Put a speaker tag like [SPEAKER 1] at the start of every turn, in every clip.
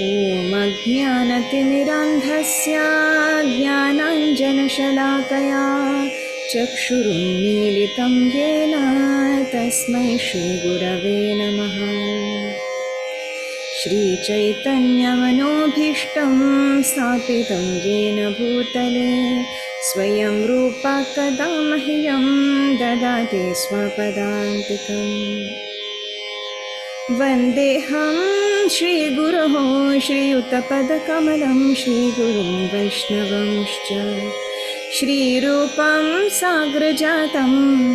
[SPEAKER 1] ॐ अज्ञानतिमिरान्धस्य ज्ञानाञ्जनशलाकया चक्षुरुन्मीलितं येन तस्मै श्रीगुरवे नमः। श्रीचैतन्यमनोभीष्टं स्थापितं येन भूतले स्वयं रूपा कदा मह्यं ददाति स्वपदान्तिकम्। वन्देऽहं श्रीगुरोः श्रीयुतपदकमलं श्रीगुरुं वैष्णवंश्च श्रीरूपं साग्रजातं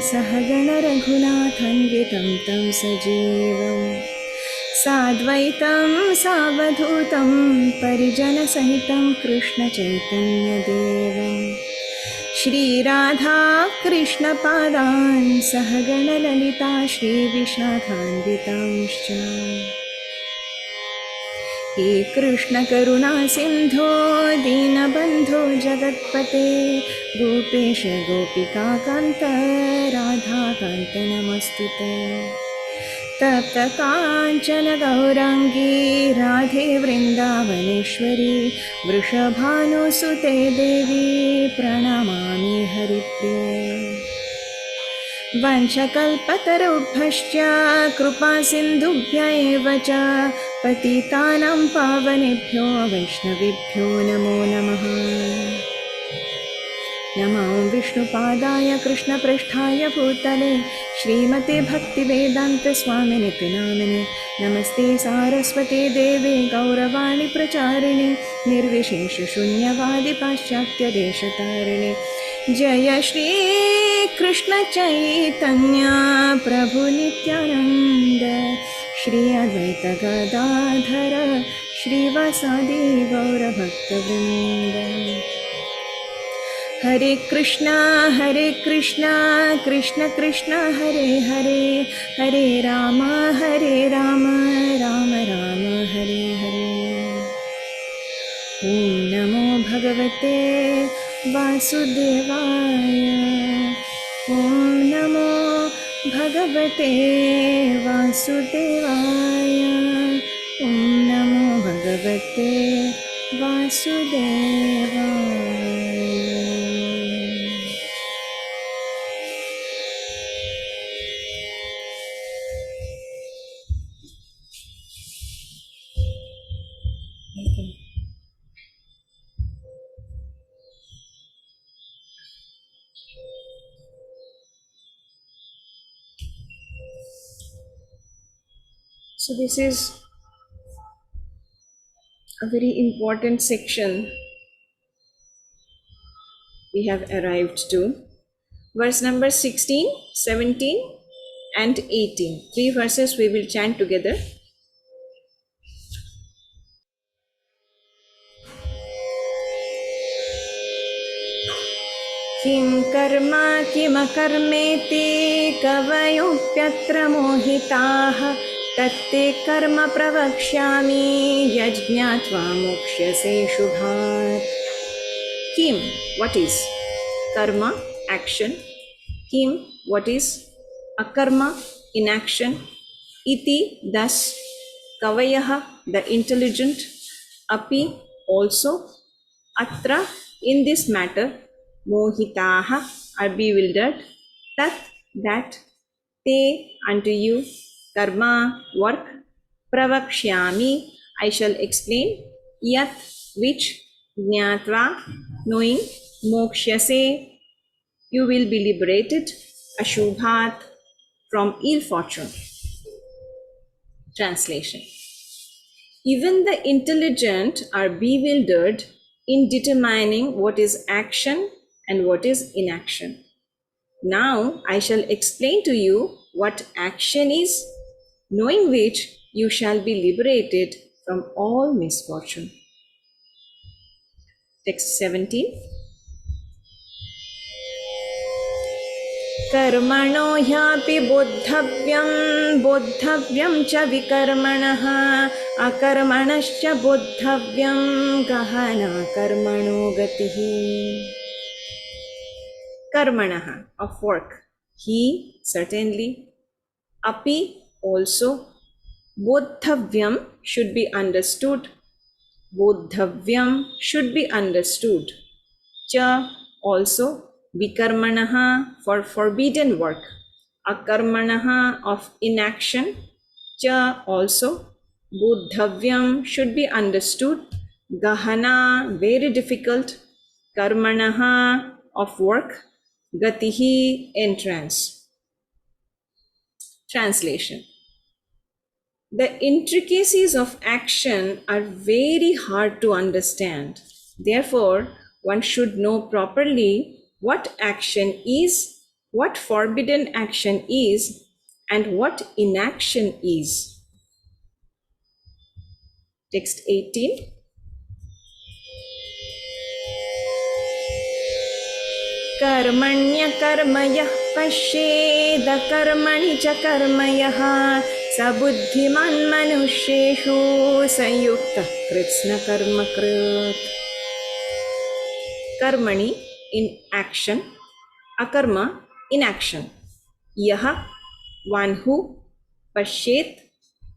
[SPEAKER 1] सहगणरघुनाथन्वितं तं सजीवम् साद्वैतं सावधूतं परिजनसहितं कृष्णचैतन्यदेवं श्रीराधा कृष्णपादान् सहगणललिता श्रीविशाखान्वितांश्च। हे कृष्णकरुणासिन्धो दीनबन्धो जगत्पते गोपेश गोपिकान्त राधाकान्त नमस्तुते। तप्तकाञ्चन गौराङ्गी राधे वृन्दावनेश्वरी वृषभानुसुते देवी प्रणमामि हरिप्रिये। वंशकल्पतरुभ्यश्च कृपासिन्धुभ्य एव च पतितानां पावनेभ्यो वैष्णवेभ्यो नमो नमः। नमो विष्णुपादाय कृष्णपृष्ठाय भूतले श्रीमते भक्तिवेदान्तस्वामिनिति नामिने। नमस्ते सारस्वते देवे गौरवाणी प्रचारिणे निर्विशेषशून्यवादि पाश्चात्यदेशतारिणे। जय श्री कृष्ण चैतन्य प्रभु नित्यानंद श्री अद्वैत गदाधर श्रीवासादि गौरभक्तवृंद। हरे कृष्णा कृष्ण कृष्ण हरे हरे हरे राम राम राम हरे हरे। ॐ नमो भगवते वासुदेवाय। ॐ नमो भगवते वासुदेवाय। ॐ नमो भगवते वासुदेवाय। So this is a very important section we have arrived to. Verse number 16, 17 and 18. 3 verses we will chant together. किं कर्म किमकर्मेति कवयोऽप्यत्र मोहिताः तत्ते कर्म प्रवक्ष्यामि यज्ञात्वा मोक्ष्यसे शुभात्। Kim, what is karma, action? Kim, what is akarma, inaction? Iti, thus. Kavayaha, the intelligent. Api, also. Atra, in this matter. Mohitaha, are bewildered. Tat, that. Te, unto you. Karma, work. Pravakshyami, I shall explain. Yat, which. Jnatva, knowing. Mokshyase, you will be liberated. Ashubhat, from ill fortune. Translation. Even the intelligent are bewildered in determining what is action and what is inaction. Now I shall explain to you what action is, knowing which you shall be liberated from all misfortune. Text 17. कर्मणो happy बोद्धव्यं च विकर्मणः अकर्मणश्च बोद्धव्यं गहना कर्मणो गतिः। Karmanaha, of work. He, certainly. Api, also. Bodhavyam, should be understood. bodhavyam should be understood. Cha also vikarmanaha for forbidden work, akarmanaha of inaction. Cha also bodhavyam should be understood, gahana very difficult, karmanaha of work, gatihi entrance. Translation. The intricacies of action are very hard to understand. Therefore, one should know properly what action is, what forbidden action is, and what inaction is. Text 18. Karmanya karmayah pashed karmani cha karmayah sabuddhiman manusheshu sayukta Kṛṣṇakāntā. Karmani in action, akarma in action. Yaha one who, pashet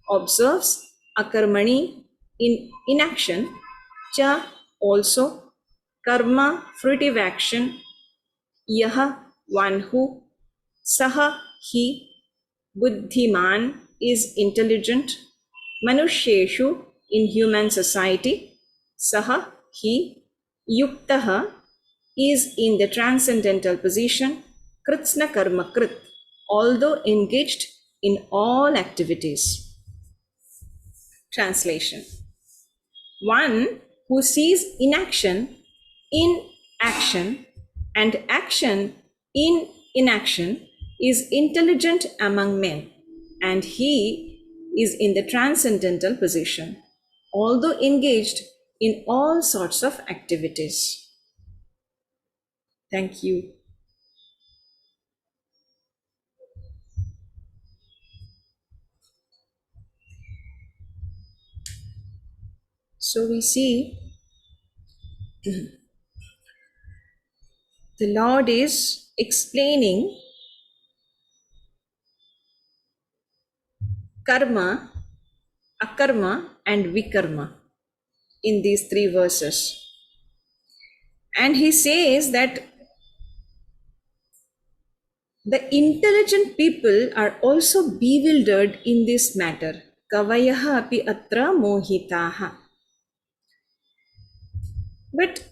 [SPEAKER 1] observes, akarmani in inaction, cha also, karma fruitive action, yaha one who, saha he, buddhiman is intelligent, manusheshu in human society, saha he, yuktaha is in the transcendental position, Kṛṣṇakāntā although engaged in all activities. Translation. One who sees inaction in action and action in inaction is intelligent among men, and he is in the transcendental position, although engaged in all sorts of activities. Thank you. So we see the Lord is explaining karma, akarma, and vikarma in these 3 verses. And he says that the intelligent people are also bewildered in this matter. Kavayaha api atra mohitaha. But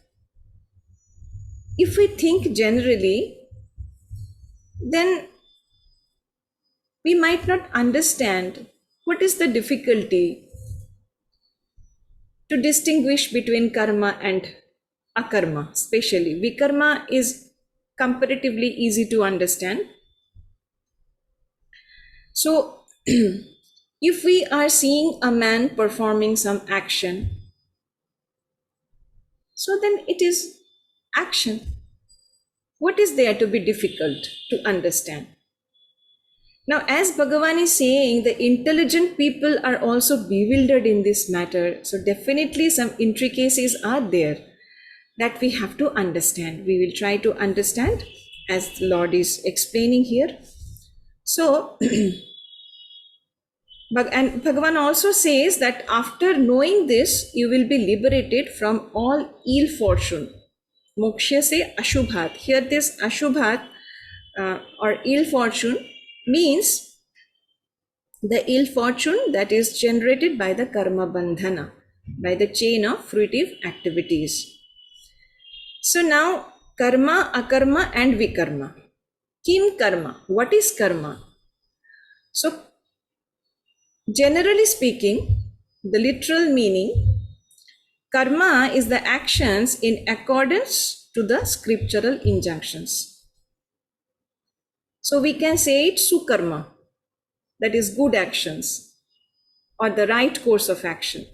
[SPEAKER 1] if we think generally, then we might not understand what is the difficulty to distinguish between karma and akarma, especially. Vikarma is comparatively easy to understand. So, if we are seeing a man performing some action, so then it is action. What is there to be difficult to understand? Now, as Bhagavan is saying, the intelligent people are also bewildered in this matter. So definitely some intricacies are there that we have to understand. We will try to understand as the Lord is explaining here. So, and Bhagavan also says that after knowing this, you will be liberated from all ill fortune. Moksha se ashubhat. Here this ashubhat or ill fortune means the ill fortune that is generated by the karma bandhana, by the chain of fruitive activities. So now karma, akarma and vikarma. Kim karma? What is karma? So generally speaking, the literal meaning, karma is the actions in accordance to the scriptural injunctions. So we can say it sukarma, that is good actions or the right course of action.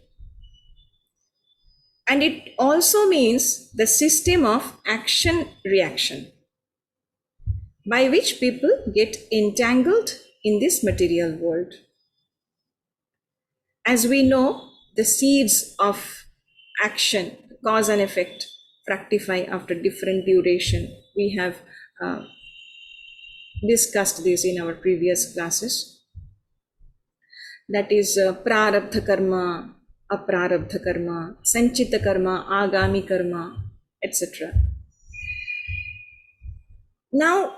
[SPEAKER 1] And it also means the system of action-reaction by which people get entangled in this material world. As we know, the seeds of action, cause and effect, fructify after different duration. We have discussed this in our previous classes. That is prarabdha karma, aprarabdha karma, sanchita karma, agami karma, etc. Now,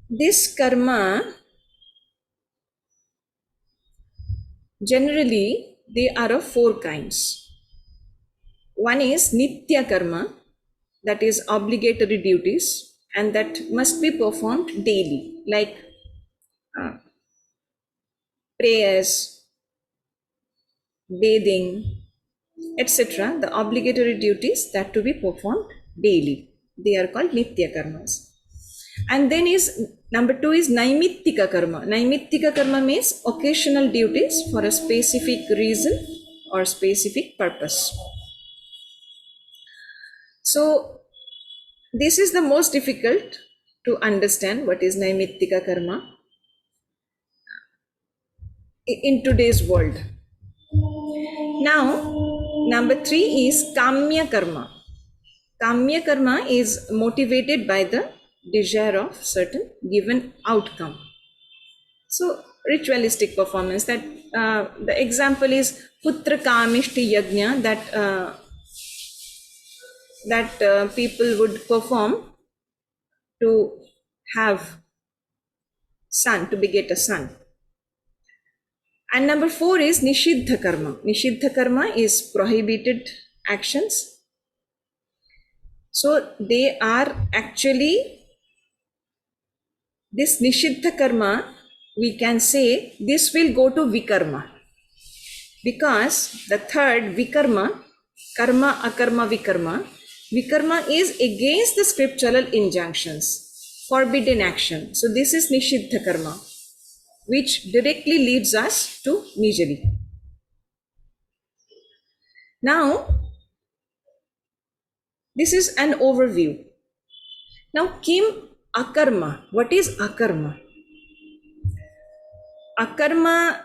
[SPEAKER 1] this karma, generally, they are of four kinds. One is nitya karma, that is obligatory duties, and that must be performed daily, like prayers, bathing, etc. The obligatory duties that to be performed daily. They are called nitya karmas. And then is number two is naimittika karma. Naimittika karma means occasional duties for a specific reason or specific purpose. So this is the most difficult to understand what is naimittika karma in today's world. Now, number three is kamya karma. Kamya karma is motivated by the desire of certain given outcome. So, ritualistic performance, that the example is putra kamishti yajna, that people would perform to have son, to beget a son. And number four is nishiddha karma. Nishiddha karma is prohibited actions. So they are actually, this nishiddha karma, we can say this will go to vikarma, because the third vikarma, karma, akarma, vikarma is against the scriptural injunctions, forbidden action. So this is nishiddha karma, which directly leads us to misery. Now, this is an overview. Now, kim akarma. What is akarma? Akarma,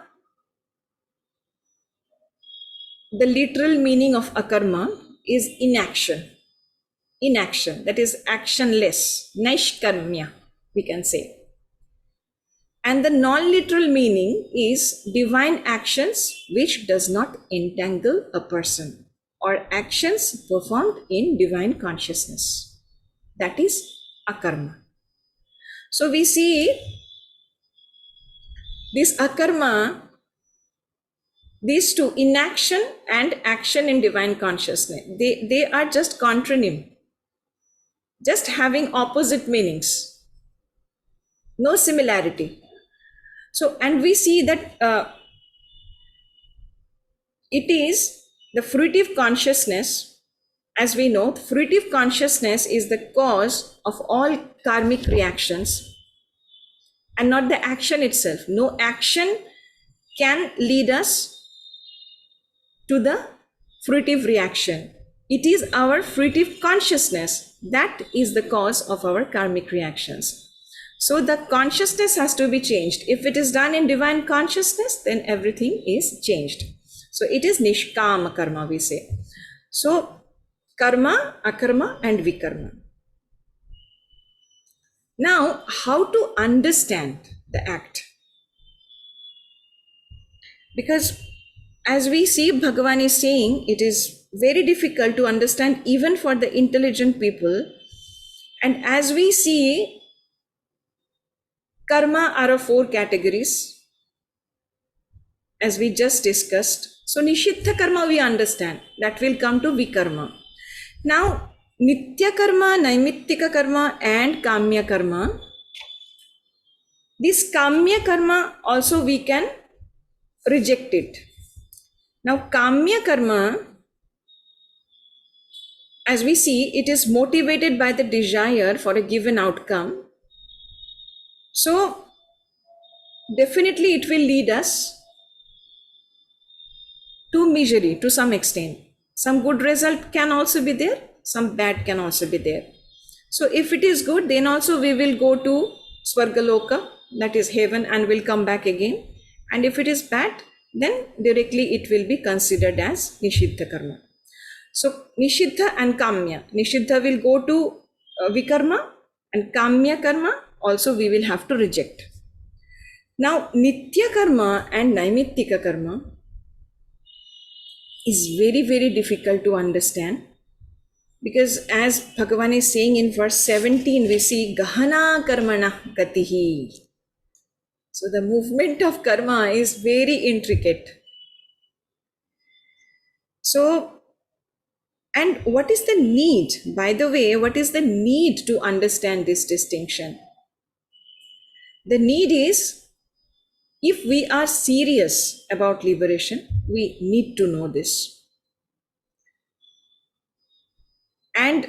[SPEAKER 1] the literal meaning of akarma is inaction. Inaction, that is actionless, naishkarmya, we can say. And the non-literal meaning is divine actions which does not entangle a person, or actions performed in divine consciousness. That is akarma. So we see this akarma, these two, inaction and action in divine consciousness, they are just contronym, just having opposite meanings, no similarity. So, and we see that it is the fruitive consciousness. As we know, fruitive consciousness is the cause of all karmic reactions and not the action itself. No action can lead us to the fruitive reaction. It is our fruitive consciousness that is the cause of our karmic reactions. So the consciousness has to be changed. If it is done in divine consciousness, then everything is changed. So it is nishkama karma, we say. So karma, akarma and vikarma. Now, how to understand the act? Because as we see, Bhagavan is saying, it is very difficult to understand even for the intelligent people. And as we see, karma are of four categories, as we just discussed. So nishiddha karma we understand, that will come to vikarma. Now nitya karma, naimittika karma and kamya karma. This kamya karma also we can reject it. Now kamya karma, as we see, it is motivated by the desire for a given outcome. So definitely it will lead us to misery to some extent. Some good result can also be there, some bad can also be there. So if it is good, then also we will go to Swargaloka, that is heaven, and will come back again. And if it is bad, then directly it will be considered as Nishiddha karma. So Nishiddha and Kamya. Nishiddha will go to Vikarma, and Kamya karma also we will have to reject. Now nitya karma and naimittika karma is very, very difficult to understand, because as Bhagavan is saying in verse 17, we see gahana karmana gatihi. So the movement of karma is very intricate. So, and what is the need? By the way, what is the need to understand this distinction? The need is, if we are serious about liberation, we need to know this. And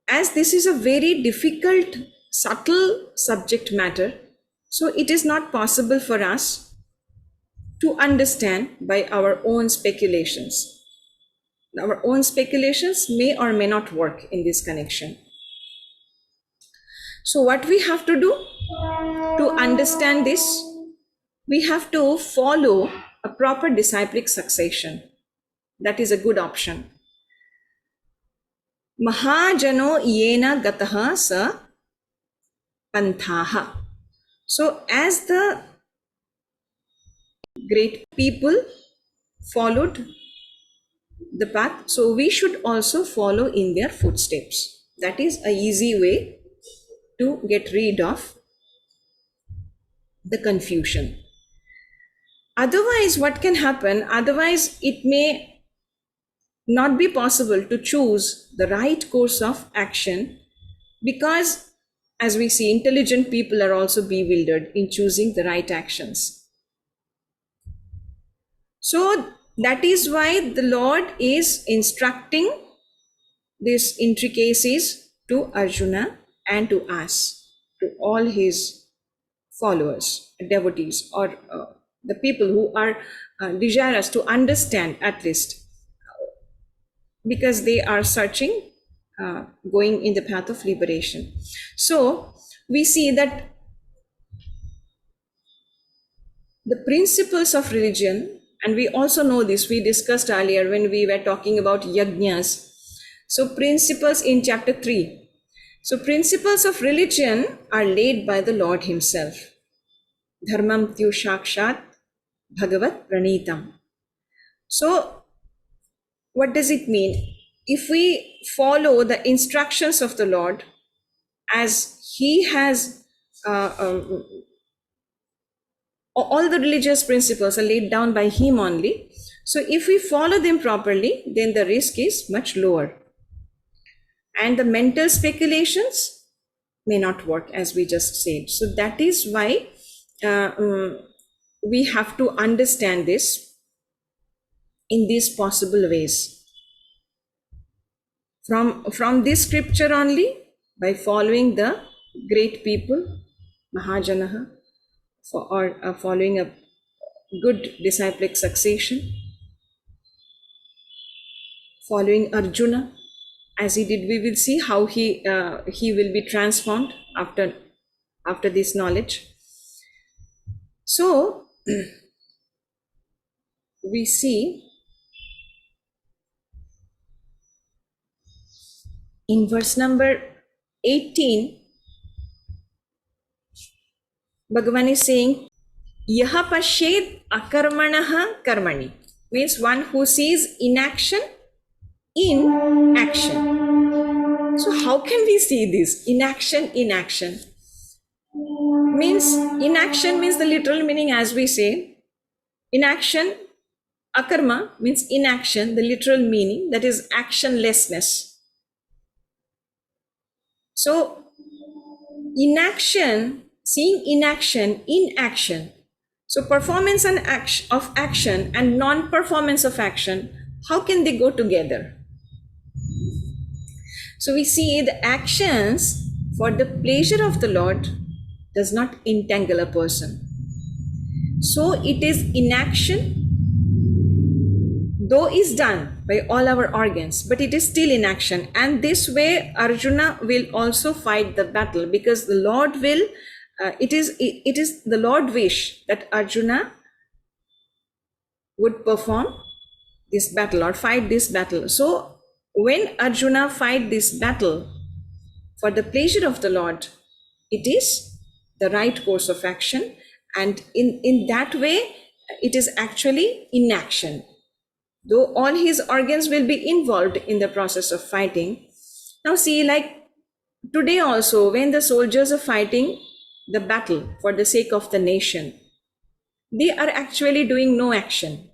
[SPEAKER 1] as this is a very difficult, subtle subject matter, so it is not possible for us to understand by our own speculations. Our own speculations may or may not work in this connection. So what we have to do to understand this, we have to follow a proper disciplic succession. That is a good option. Mahajano yena gataha sa panthaha. So as the great people followed the path, so we should also follow in their footsteps. That is an easy way to get rid of the confusion. Otherwise, what can happen? Otherwise, it may not be possible to choose the right course of action, because as we see, intelligent people are also bewildered in choosing the right actions. So that is why the Lord is instructing these intricacies to Arjuna and to us, to all his followers, devotees, or the people who are desirous to understand, at least, because they are searching, going in the path of liberation. So we see that the principles of religion, and we also know this, we discussed earlier when we were talking about yajnas. So principles in chapter 3. So principles of religion are laid by the Lord himself. Dharmam tyu shakshat bhagavat pranitam. So what does it mean? If we follow the instructions of the Lord as he has, all the religious principles are laid down by him only. So if we follow them properly, then the risk is much lower. And the mental speculations may not work, as we just said. So that is why we have to understand this in these possible ways. From this scripture only, by following the great people, Mahajanaha, or following a good disciplic succession, following Arjuna, as he did, we will see how he will be transformed after this knowledge. So we see in verse number 18, Bhagavan is saying, Yaha pashed akarmanaha karmani, means one who sees inaction in action. So how can we see this? Inaction in action. Means, inaction means the literal meaning, as we say. Inaction, akarma means inaction, the literal meaning, that is actionlessness. So inaction, seeing inaction in action. So performance and of action and non-performance of action, how can they go together? So we see the actions for the pleasure of the Lord does not entangle a person. So it is inaction, though is done by all our organs, but it is still inaction. And this way Arjuna will also fight the battle, because the Lord will, it is the Lord wish that Arjuna would perform this battle or fight this battle. So when Arjuna fight this battle for the pleasure of the Lord, it is the right course of action, And in that way, it is actually inaction. Though all his organs will be involved in the process of fighting. Now see, like today also, when the soldiers are fighting the battle for the sake of the nation, they are actually doing no action.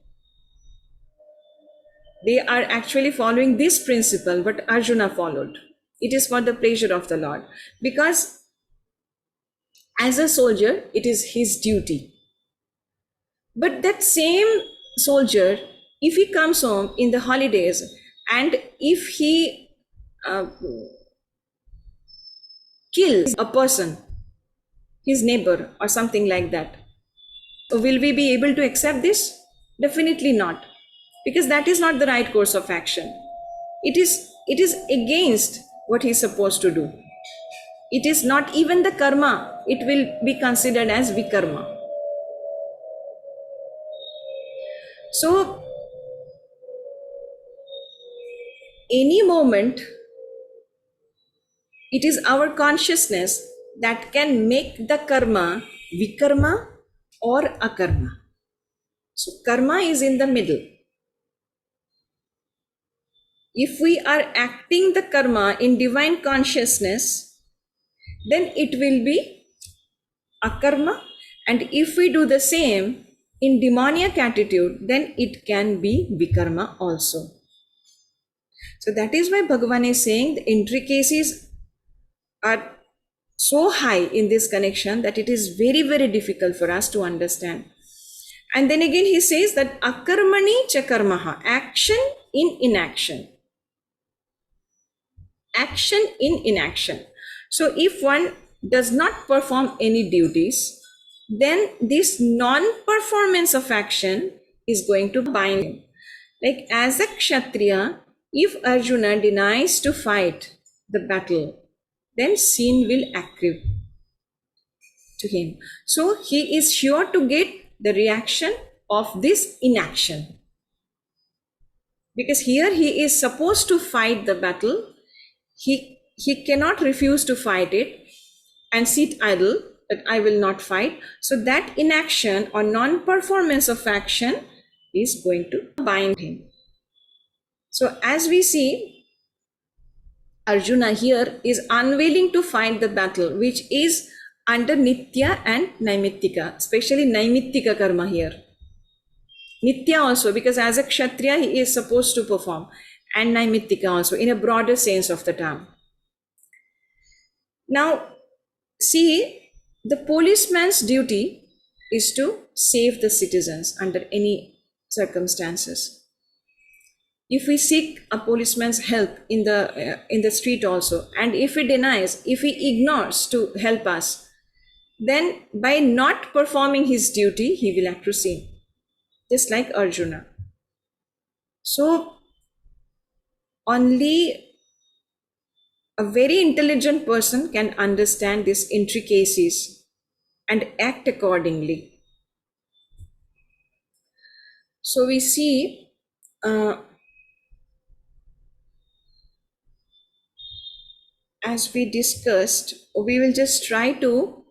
[SPEAKER 1] They are actually following this principle, what Arjuna followed. It is for the pleasure of the Lord. Because as a soldier, it is his duty. But that same soldier, if he comes home in the holidays and if he kills a person, his neighbor or something like that, will we be able to accept this? Definitely not, because that is not the right course of action. It is against what he is supposed to do. It is not even the karma, it will be considered as vikarma. So, any moment, it is our consciousness that can make the karma vikarma or akarma. So, karma is in the middle. If we are acting the karma in divine consciousness, then it will be akarma. And if we do the same in demoniac attitude, then it can be vikarma also. So that is why Bhagavan is saying the intricacies are so high in this connection that it is very, very difficult for us to understand. And then again he says that akarmani cha karmaha, action in inaction. Action in inaction. So if one does not perform any duties, then this non-performance of action is going to bind him. Like as a Kshatriya, if Arjuna denies to fight the battle, then sin will accrue to him. So he is sure to get the reaction of this inaction. Because here he is supposed to fight the battle. He cannot refuse to fight it and sit idle that I will not fight. So that inaction or non-performance of action is going to bind him. So as we see, Arjuna here is unwilling to fight the battle, which is under Nitya and Naimittika, especially Naimittika karma here. Nitya also, because as a Kshatriya he is supposed to perform, and Naimittika also in a broader sense of the term. Now, see, the policeman's duty is to save the citizens under any circumstances. If we seek a policeman's help in the street also, and if he denies, if he ignores to help us, then by not performing his duty, he will have to sin, just like Arjuna. So, only a very intelligent person can understand these intricacies and act accordingly. So we see as we discussed, we will just try to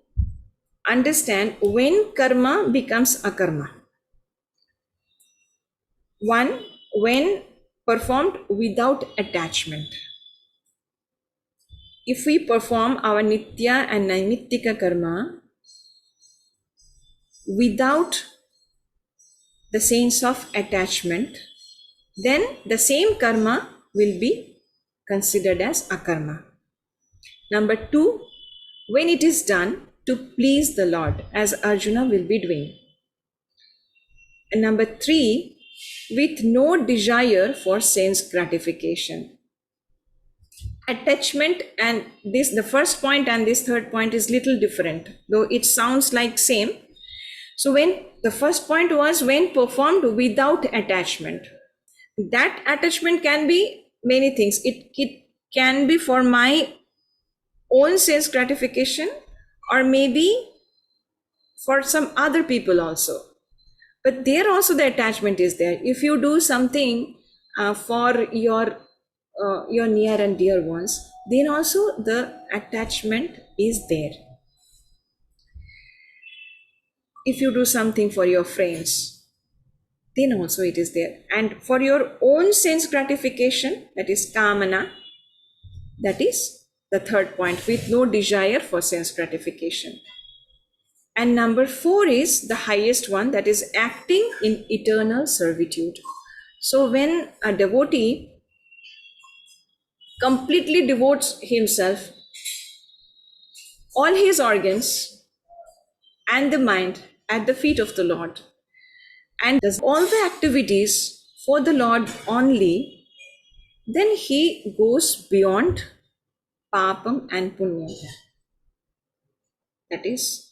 [SPEAKER 1] understand when karma becomes akarma. One, when performed without attachment. If we perform our Nitya and Naimittika karma without the sense of attachment, then the same karma will be considered as akarma. Number two, when it is done to please the Lord, as Arjuna will be doing. And number three, with no desire for sense gratification. Attachment and this, the first point and this third point is little different, though it sounds like same. So when the first point was when performed without attachment, that attachment can be many things. It can be for my own sense gratification, or maybe for some other people also. But there also the attachment is there. If you do something for your near and dear ones, then also the attachment is there. if you do something for your friends, then also it is there. And for your own sense gratification, that is kamana, that is the third point, with no desire for sense gratification. And number 4 is the highest one, that is acting in eternal servitude. So when a devotee completely devotes himself, all his organs and the mind at the feet of the Lord, and does all the activities for the Lord only, then he goes beyond papam and punyam. That is,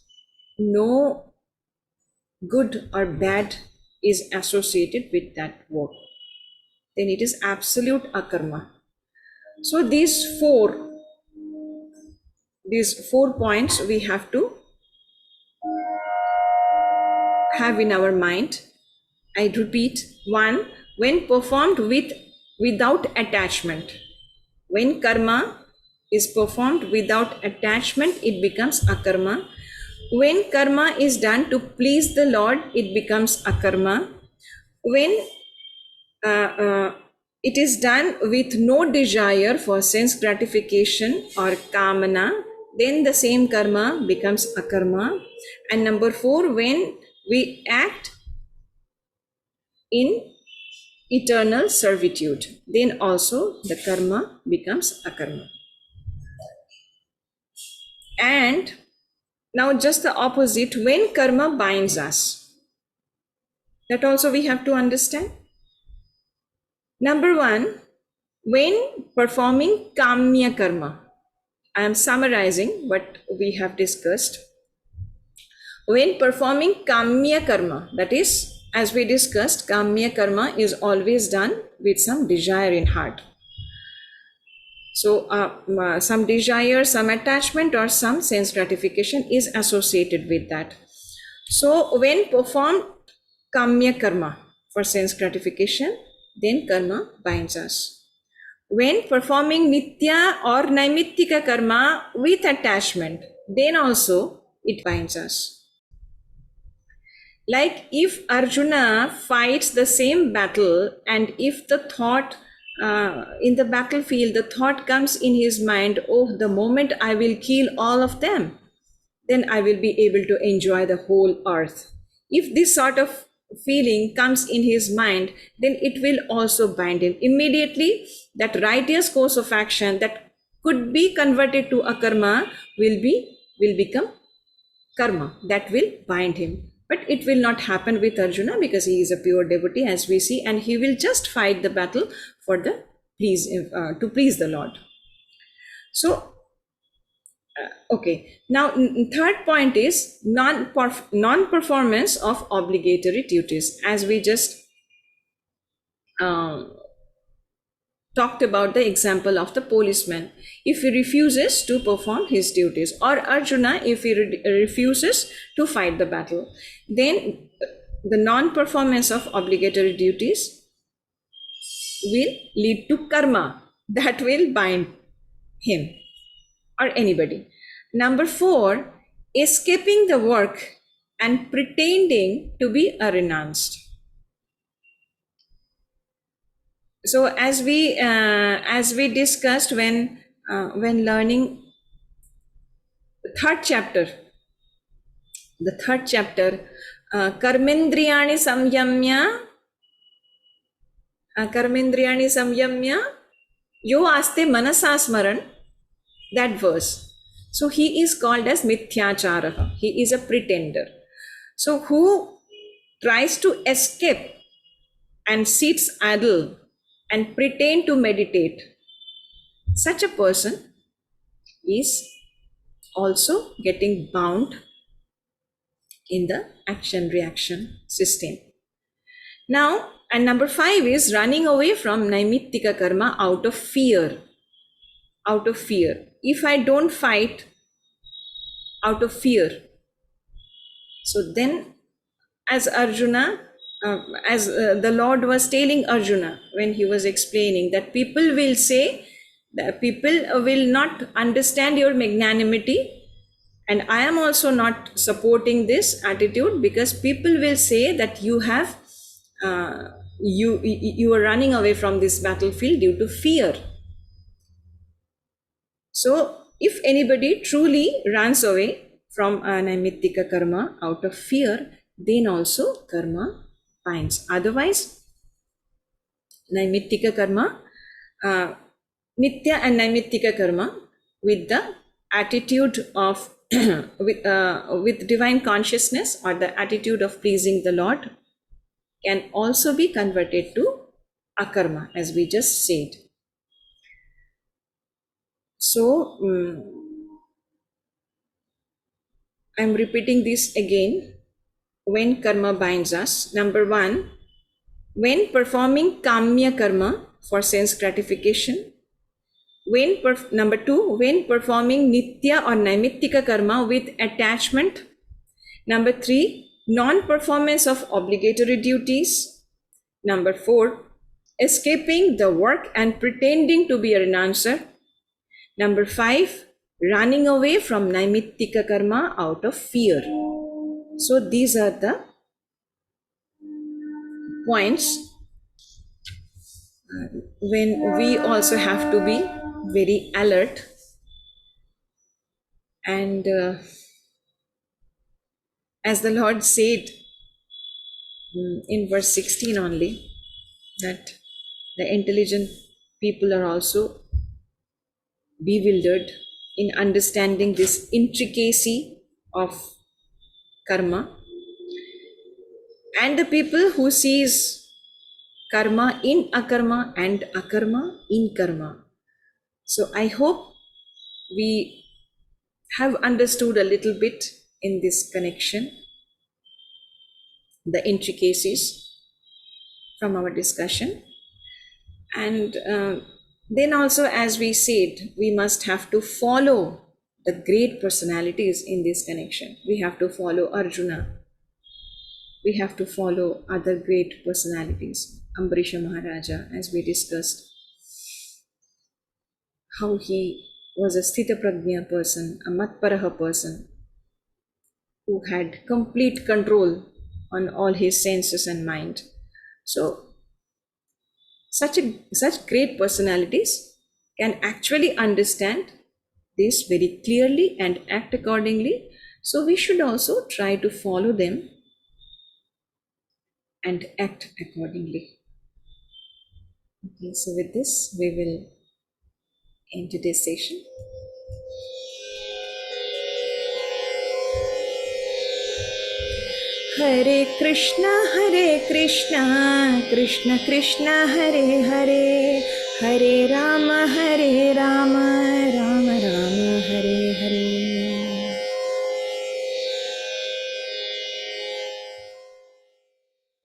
[SPEAKER 1] no good or bad is associated with that work. Then it is absolute akarma. So these four points we have to have in our mind. I repeat. 1, when performed without attachment. When karma is performed without attachment, it becomes akarma. When karma is done to please the Lord, it becomes akarma. When it is done with no desire for sense gratification or kamana, then the same karma becomes akarma. And number 4, when we act in eternal servitude, then also the karma becomes akarma. And now just the opposite, when karma binds us, that also we have to understand. Number 1, when performing kamya karma, I am summarizing what we have discussed. When performing kamya karma, that is, as we discussed, kamya karma is always done with some desire in heart. So some desire, some attachment, or some sense gratification is associated with that. So when performed kamya karma for sense gratification, then karma binds us. When performing nitya or naimittika karma with attachment, then also it binds us. Like if Arjuna fights the same battle, and if the thought in the battlefield, the thought comes in his mind, oh, the moment I will kill all of them, then I will be able to enjoy the whole earth. If this sort of feeling comes in his mind, then it will also bind him. Immediately, that righteous course of action that could be converted to a karma will become karma, that will bind him. But it will not happen with Arjuna, because he is a pure devotee, as we see, and he will just fight the battle for the to please the Lord. So, okay. Now, third point is non-performance of obligatory duties, as we just talked about the example of the policeman. If he refuses to perform his duties, or Arjuna, if he refuses to fight the battle, then the non-performance of obligatory duties will lead to karma that will bind him or anybody. Number 4, escaping the work and pretending to be a renounced. So as we discussed when learning the third chapter, karmendriyani samyamya yo aste manasa smaran, that verse. So he is called as mithyacharaha. He is a pretender. So who tries to escape and sits idle and pretend to meditate, such a person is also getting bound in the action-reaction system. Now, and number 5 is running away from naimittika karma out of fear. Out of fear. If I don't fight out of fear, so then as Arjuna, as the Lord was telling Arjuna when he was explaining that people will say, that people will not understand your magnanimity, And I am also not supporting this attitude, because people will say that you have you are running away from this battlefield due to fear. So if anybody truly runs away from naimittika karma out of fear, then also karma binds. Otherwise, naimittika karma, nitya and naimittika karma, with the attitude of with divine consciousness or the attitude of pleasing the Lord, can also be converted to akarma, as we just said. So I'm repeating this again. When karma binds us, number one, when performing kamya karma for sense gratification. Number two, when performing nitya or naimittika karma with attachment. Number three, non-performance of obligatory duties. Number four, escaping the work and pretending to be a renouncер. Number five, running away from naimittika karma out of fear. So these are the points when we also have to be very alert. And as the Lord said in verse 16 only, that the intelligent people are also bewildered in understanding this intricacy of karma, and the people who sees karma in akarma and akarma in karma. So I hope we have understood a little bit in this connection the intricacies from our discussion. And then also, as we said, we must have to follow the great personalities in this connection. We have to follow Arjuna. We have to follow other great personalities. Ambarisha Maharaja, as we discussed, how he was a Sthita Prajna person, a Matparaha person, who had complete control on all his senses and mind. So such great personalities can actually understand this very clearly and act accordingly. So we should also try to follow them and act accordingly. Okay, so with this, we will end today's session. Hare Krishna, Krishna Krishna, Hare Hare, Hare Rama,